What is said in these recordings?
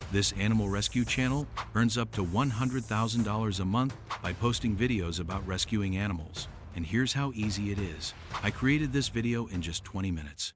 This animal rescue channel earns up to $100,000 a month by posting videos about rescuing animals. And here's how easy it is. I created this video in just 20 minutes.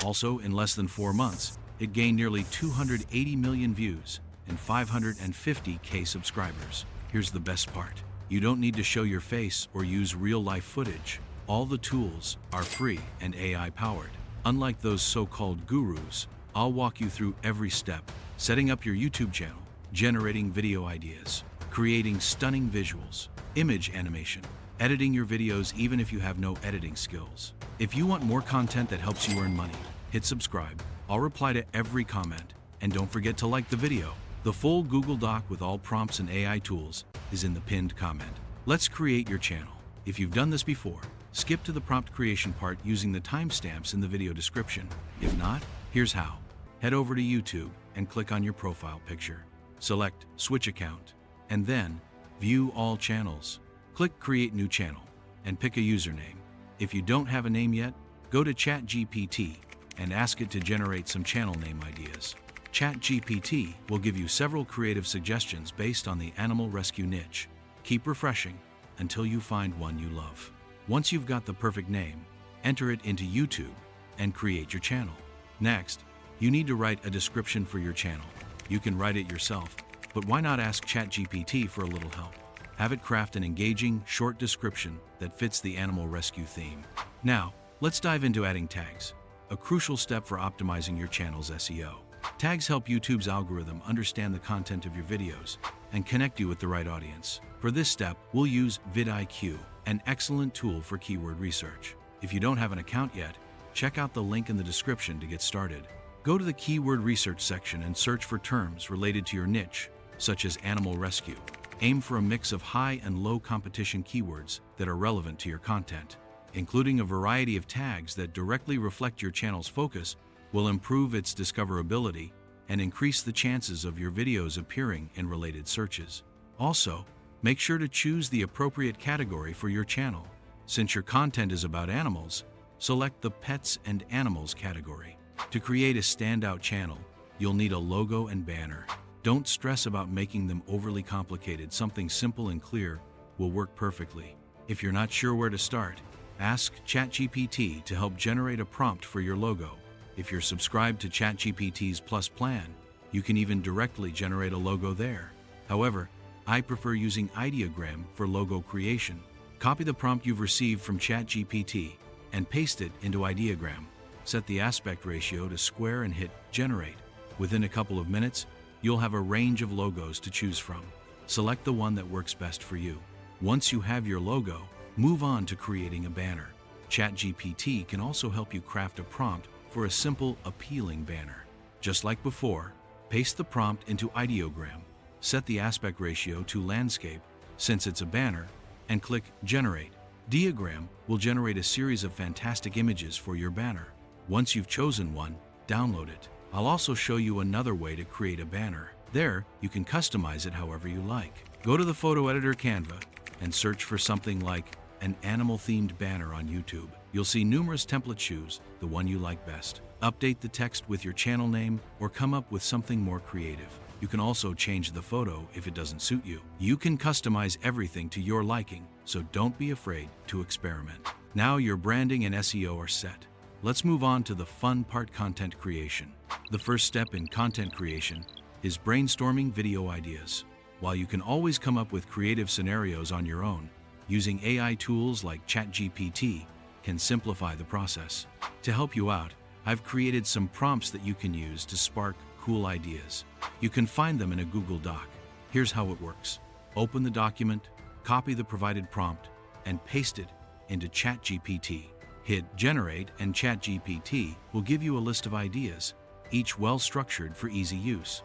Also, in less than 4 months, it gained nearly 280 million views and 550K subscribers. Here's the best part. You don't need to show your face or use real-life footage. All the tools are free and AI-powered. Unlike those so-called gurus, I'll walk you through every step: setting up your YouTube channel, generating video ideas, creating stunning visuals, image animation, editing your videos even if you have no editing skills. If you want more content that helps you earn money, hit subscribe. I'll reply to every comment. And don't forget to like the video. The full Google Doc with all prompts and AI tools is in the pinned comment. Let's create your channel. If you've done this before, skip to the prompt creation part using the timestamps in the video description. If not, here's how. Head over to YouTube and click on your profile picture. Select Switch Account, and then View All Channels. Click Create New Channel and pick a username. If you don't have a name yet, go to ChatGPT and ask it to generate some channel name ideas. ChatGPT will give you several creative suggestions based on the animal rescue niche. Keep refreshing until you find one you love. Once you've got the perfect name, enter it into YouTube and create your channel. Next, you need to write a description for your channel. You can write it yourself, but why not ask ChatGPT for a little help? Have it craft an engaging, short description that fits the animal rescue theme. Now, let's dive into adding tags, a crucial step for optimizing your channel's SEO. Tags help YouTube's algorithm understand the content of your videos and connect you with the right audience. For this step, we'll use vidIQ, an excellent tool for keyword research. If you don't have an account yet, check out the link in the description to get started. Go to the keyword research section and search for terms related to your niche, such as animal rescue. Aim for a mix of high and low competition keywords that are relevant to your content. Including a variety of tags that directly reflect your channel's focus will improve its discoverability and increase the chances of your videos appearing in related searches. Also, make sure to choose the appropriate category for your channel. Since your content is about animals, select the Pets and Animals category. To create a standout channel, you'll need a logo and banner. Don't stress about making them overly complicated. Something simple and clear will work perfectly. If you're not sure where to start, ask ChatGPT to help generate a prompt for your logo. If you're subscribed to ChatGPT's Plus plan, you can even directly generate a logo there. However, I prefer using Ideogram for logo creation. Copy the prompt you've received from ChatGPT and paste it into Ideogram. Set the aspect ratio to square and hit Generate. Within a couple of minutes, you'll have a range of logos to choose from. Select the one that works best for you. Once you have your logo, move on to creating a banner. ChatGPT can also help you craft a prompt for a simple, appealing banner. Just like before, paste the prompt into Ideogram, set the aspect ratio to landscape since it's a banner, and click Generate. Ideogram will generate a series of fantastic images for your banner. Once you've chosen one, download it. I'll also show you another way to create a banner. There, you can customize it however you like. Go to the photo editor Canva and search for something like an animal-themed banner on YouTube. You'll see numerous templates. Choose the one you like best. Update the text with your channel name or come up with something more creative. You can also change the photo if it doesn't suit you. You can customize everything to your liking, so don't be afraid to experiment. Now your branding and SEO are set. Let's move on to the fun part: content creation. The first step in content creation is brainstorming video ideas. While you can always come up with creative scenarios on your own, using AI tools like ChatGPT can simplify the process. To help you out, I've created some prompts that you can use to spark cool ideas. You can find them in a Google Doc. Here's how it works. Open the document, copy the provided prompt, and paste it into ChatGPT. Hit Generate and ChatGPT will give you a list of ideas, each well-structured for easy use.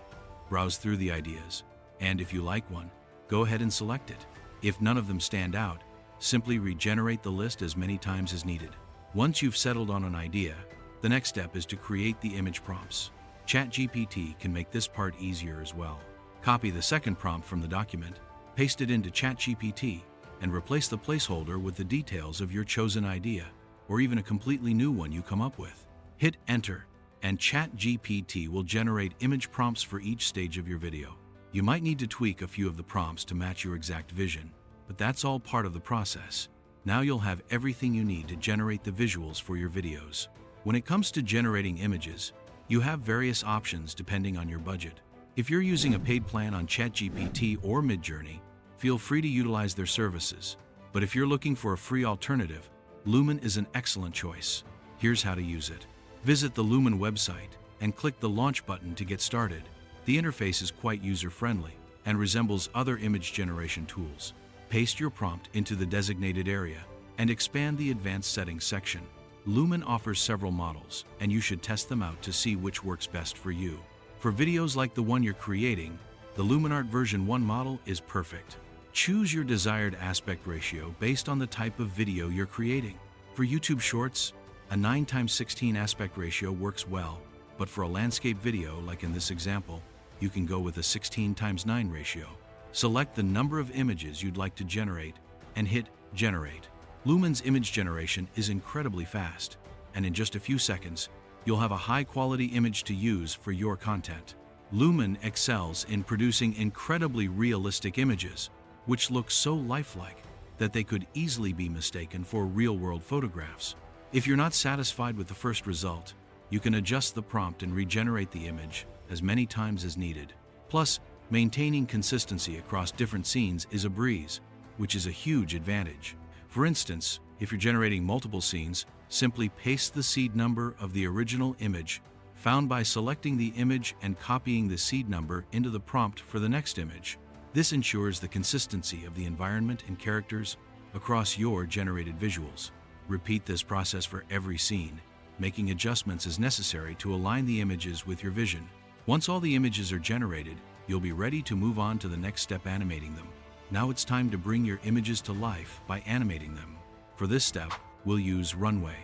Browse through the ideas, and if you like one, go ahead and select it. If none of them stand out, simply regenerate the list as many times as needed. Once you've settled on an idea, the next step is to create the image prompts. ChatGPT can make this part easier as well. Copy the second prompt from the document, paste it into ChatGPT, and replace the placeholder with the details of your chosen idea. or even a completely new one you come up with. Hit enter, and ChatGPT will generate image prompts for each stage of your video. You might need to tweak a few of the prompts to match your exact vision, but that's all part of the process. Now you'll have everything you need to generate the visuals for your videos. When it comes to generating images, you have various options depending on your budget. If you're using a paid plan on ChatGPT or Midjourney, feel free to utilize their services. But if you're looking for a free alternative, Lumen is an excellent choice. Here's how to use it. Visit the Lumen website and click the Launch button to get started. The interface is quite user-friendly and resembles other image generation tools. Paste your prompt into the designated area and expand the Advanced Settings section. Lumen offers several models, and you should test them out to see which works best for you. For videos like the one you're creating, the LumenArt version 1 model is perfect. Choose your desired aspect ratio based on the type of video you're creating. For YouTube Shorts, a 9:16 aspect ratio works well, but for a landscape video like in this example, you can go with a 16:9 ratio. Select the number of images you'd like to generate and hit Generate. Lumen's image generation is incredibly fast, and in just a few seconds, you'll have a high-quality image to use for your content. Lumen excels in producing incredibly realistic images, which look so lifelike that they could easily be mistaken for real-world photographs. If you're not satisfied with the first result, you can adjust the prompt and regenerate the image as many times as needed. Plus, maintaining consistency across different scenes is a breeze, which is a huge advantage. For instance, if you're generating multiple scenes, simply paste the seed number of the original image found by selecting the image and copying the seed number into the prompt for the next image. This ensures the consistency of the environment and characters across your generated visuals. Repeat this process for every scene, making adjustments as necessary to align the images with your vision. Once all the images are generated, you'll be ready to move on to the next step, animating them. Now it's time to bring your images to life by animating them. For this step, we'll use Runway,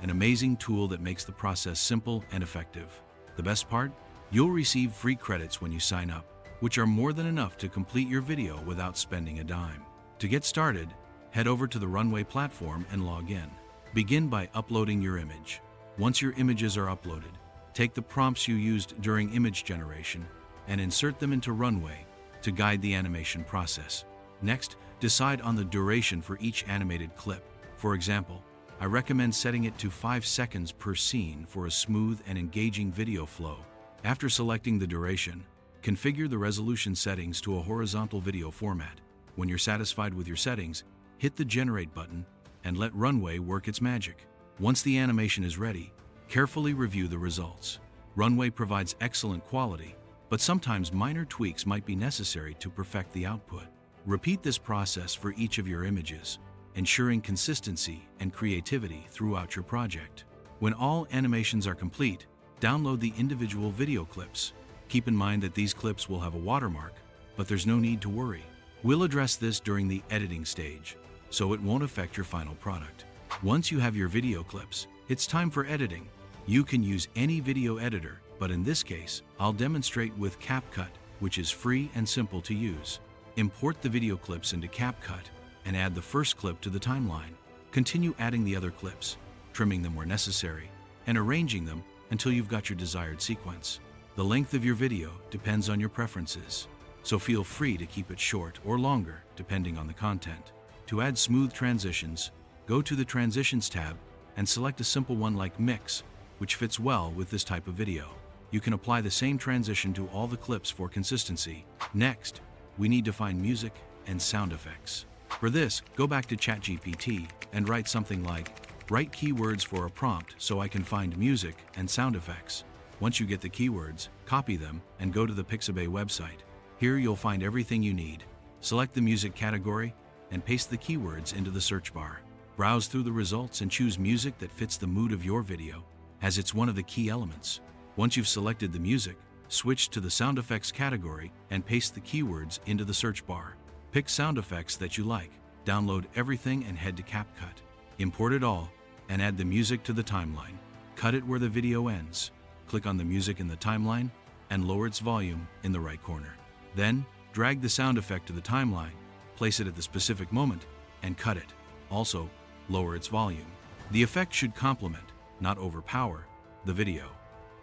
an amazing tool that makes the process simple and effective. The best part? You'll receive free credits when you sign up, which are more than enough to complete your video without spending a dime. To get started, head over to the Runway platform and log in. Begin by uploading your image. Once your images are uploaded, take the prompts you used during image generation and insert them into Runway to guide the animation process. Next, decide on the duration for each animated clip. For example, I recommend setting it to 5 seconds per scene for a smooth and engaging video flow. After selecting the duration, configure the resolution settings to a horizontal video format. When you're satisfied with your settings, hit the Generate button and let Runway work its magic. Once the animation is ready, carefully review the results. Runway provides excellent quality, but sometimes minor tweaks might be necessary to perfect the output. Repeat this process for each of your images, ensuring consistency and creativity throughout your project. When all animations are complete, download the individual video clips. Keep in mind that these clips will have a watermark, but there's no need to worry. We'll address this during the editing stage, so it won't affect your final product. Once you have your video clips, it's time for editing. You can use any video editor, but in this case, I'll demonstrate with CapCut, which is free and simple to use. Import the video clips into CapCut and add the first clip to the timeline. Continue adding the other clips, trimming them where necessary, and arranging them until you've got your desired sequence. The length of your video depends on your preferences, so feel free to keep it short or longer depending on the content. To add smooth transitions, go to the Transitions tab and select a simple one like Mix, which fits well with this type of video. You can apply the same transition to all the clips for consistency. Next, we need to find music and sound effects. For this, go back to ChatGPT and write something like, "Write keywords for a prompt so I can find music and sound effects." Once you get the keywords, copy them and go to the Pixabay website. Here you'll find everything you need. Select the music category and paste the keywords into the search bar. Browse through the results and choose music that fits the mood of your video, as it's one of the key elements. Once you've selected the music, switch to the sound effects category and paste the keywords into the search bar. Pick sound effects that you like, download everything and head to CapCut. Import it all and add the music to the timeline. Cut it where the video ends. Click on the music in the timeline and lower its volume in the right corner. Then, drag the sound effect to the timeline, place it at the specific moment, and cut it. Also, lower its volume. The effect should complement, not overpower, the video.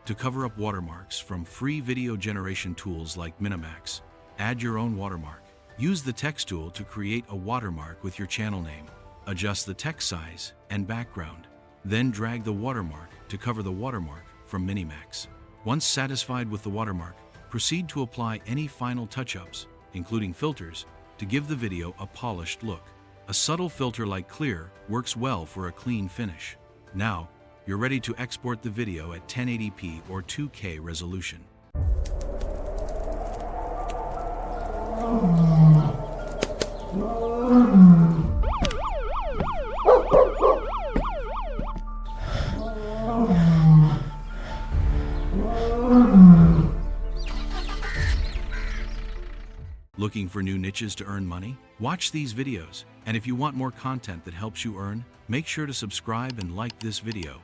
To cover up watermarks from free video generation tools like Minimax, add your own watermark. Use the text tool to create a watermark with your channel name. Adjust the text size and background. Then drag the watermark to cover the watermark from Minimax. Once satisfied with the watermark, proceed to apply any final touch-ups, including filters, to give the video a polished look. A subtle filter like clear works well for a clean finish. Now, you're ready to export the video at 1080p or 2K resolution. Looking for new niches to earn money? Watch these videos, and if you want more content that helps you earn, make sure to subscribe and like this video.